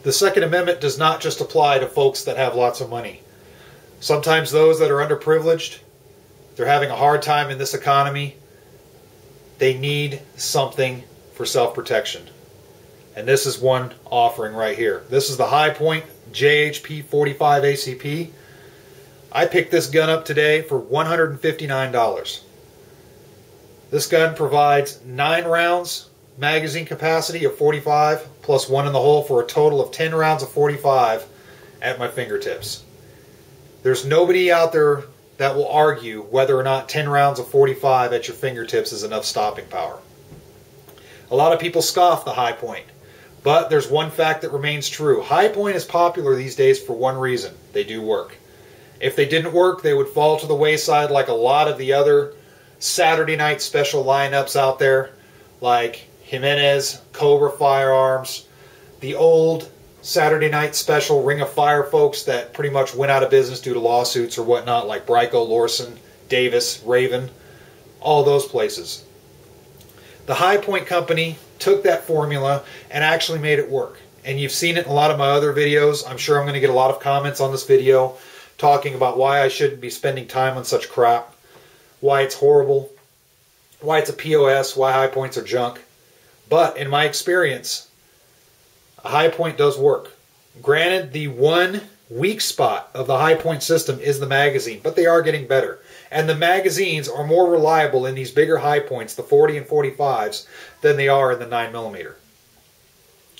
The Second Amendment does not just apply to folks that have lots of money. Sometimes those that are underprivileged, they're having a hard time in this economy, they need something for self-protection. And this is one offering right here. This is the High Point JHP 45 ACP. I picked this gun up today for $159. This gun provides 9 rounds magazine capacity of 45 plus 1 in the hole for a total of 10 rounds of 45 at my fingertips. There's nobody out there that will argue whether or not 10 rounds of 45 at your fingertips is enough stopping power. A lot of people scoff the High Point, but there's one fact that remains true. High Point is popular these days for one reason: they do work. If they didn't work, they would fall to the wayside like a lot of the other Saturday night special lineups out there, like Jimenez, Cobra Firearms, the old Saturday night special Ring of Fire folks that pretty much went out of business due to lawsuits or whatnot, like Bryco, Lorson, Davis, Raven, all those places. The High Point Company took that formula and actually made it work. And you've seen it in a lot of my other videos. I'm sure I'm going to get a lot of comments on this video talking about why I shouldn't be spending time on such crap, why it's horrible, why it's a POS, why High Points are junk. But in my experience, a High Point does work. Granted, the one weak spot of the High Point system is the magazine, but they are getting better. And the magazines are more reliable in these bigger High Points, the 40 and 45s, than they are in the 9mm.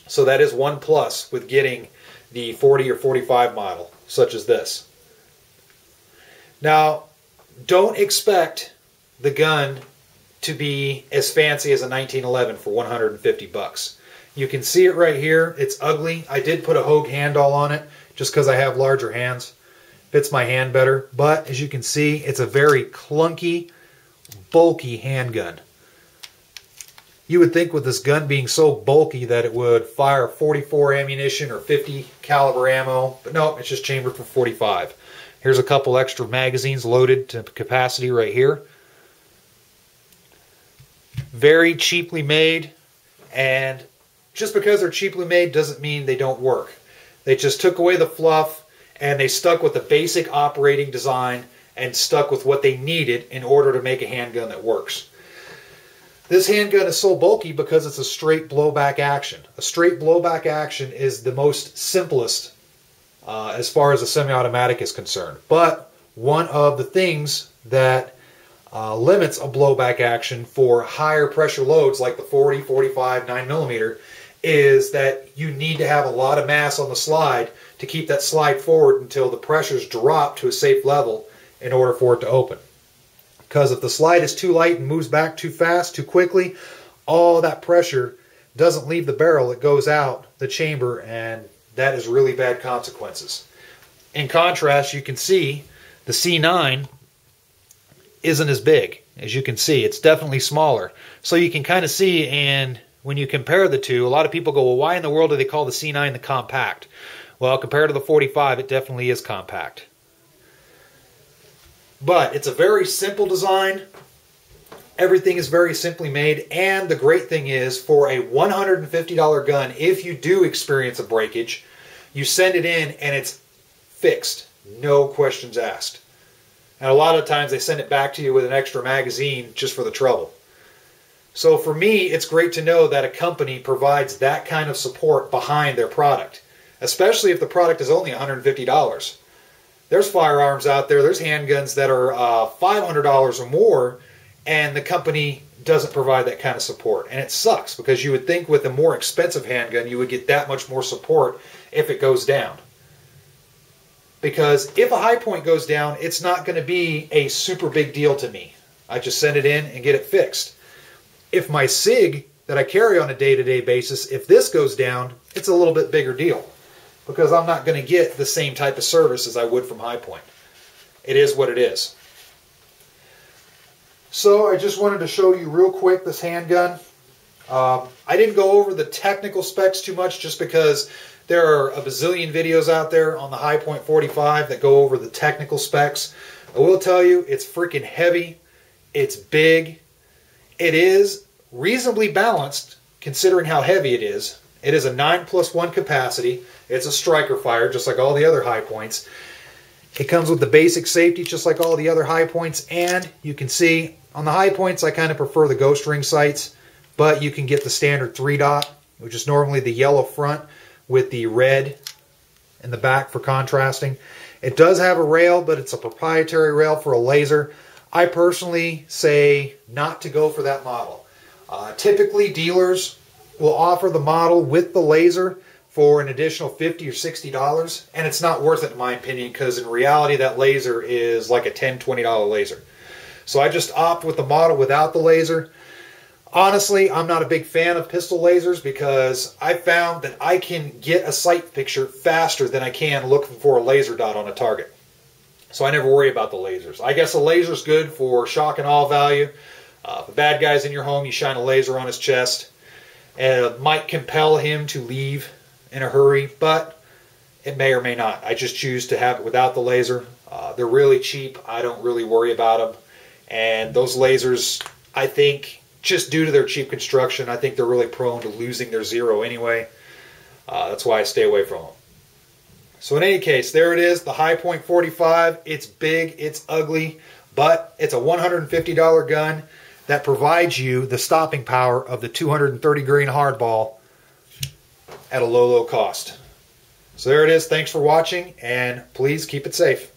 So that is one plus with getting the 40 or 45 model, such as this. Now, don't expect the gun to be as fancy as a 1911 for 150 bucks. You can see it right here. It's ugly. I did put a Hogue handle on it just because I have larger hands. Fits my hand better. But as you can see, it's a very clunky, bulky handgun. You would think with this gun being so bulky that it would fire 44 ammunition or 50 caliber ammo. But no, it's just chambered for 45. Here's a couple extra magazines loaded to capacity right here. Very cheaply made, and just because they're cheaply made doesn't mean they don't work. They just took away the fluff and they stuck with the basic operating design and stuck with what they needed in order to make a handgun that works. This handgun is so bulky because it's a straight blowback action. A straight blowback action is the most simplest as far as a semi-automatic is concerned. But one of the things that limits a blowback action for higher pressure loads like the 40, 45, 9mm is that you need to have a lot of mass on the slide to keep that slide forward until the pressures drop to a safe level in order for it to open. Because if the slide is too light and moves back too fast, too quickly, all that pressure doesn't leave the barrel, it goes out the chamber, and that is really bad consequences. In contrast, you can see the C9 isn't as big. As you can see, it's definitely smaller. So you can kind of see, and when you compare the two, a lot of people go, well, why in the world do they call the C9 the compact? Well, compared to the 45, it definitely is compact. But it's a very simple design. Everything is very simply made, and the great thing is, for a $150 gun, if you do experience a breakage, you send it in and it's fixed. No questions asked. And a lot of times they send it back to you with an extra magazine just for the trouble. So for me, it's great to know that a company provides that kind of support behind their product, especially if the product is only $150. There's firearms out there, there's handguns that are $500 or more, and the company doesn't provide that kind of support. And it sucks, because you would think with a more expensive handgun you would get that much more support if it goes down. Because if a High Point goes down, it's not going to be a super big deal to me. I just send it in and get it fixed. If my SIG that I carry on a day-to-day basis, if this goes down, it's a little bit bigger deal, because I'm not going to get the same type of service as I would from High Point. It is what it is. So I just wanted to show you real quick this handgun. I didn't go over the technical specs too much just because there are a bazillion videos out there on the High Point 45 that go over the technical specs. I will tell you, it's freaking heavy. It's big. It is reasonably balanced considering how heavy it is. It is a 9+1 capacity. It's a striker fire, just like all the other high points. It comes with the basic safety, just like all the other high points. And you can see on the high points, I kind of prefer the ghost ring sights, but you can get the standard 3-dot, which is normally the yellow front with the red in the back for contrasting. It does have a rail, but it's a proprietary rail for a laser. I personally say not to go for that model. Typically, dealers will offer the model with the laser for an additional $50 or $60, and it's not worth it in my opinion, because in reality that laser is like a $10, $20 laser. So I just opt with the model without the laser. Honestly, I'm not a big fan of pistol lasers because I found that I can get a sight picture faster than I can looking for a laser dot on a target. So I never worry about the lasers. I guess a laser's good for shock and awe value. If a bad guy's in your home, you shine a laser on his chest, and it might compel him to leave in a hurry, but it may or may not. I just choose to have it without the laser. They're really cheap. I don't really worry about them. And those lasers, I think, just due to their cheap construction, I think they're really prone to losing their zero anyway. That's why I stay away from them. So in any case, there it is, the High Point 45. It's big, it's ugly, but it's a $150 gun that provides you the stopping power of the 230 grain hardball at a low, low cost. So there it is. Thanks for watching, and please keep it safe.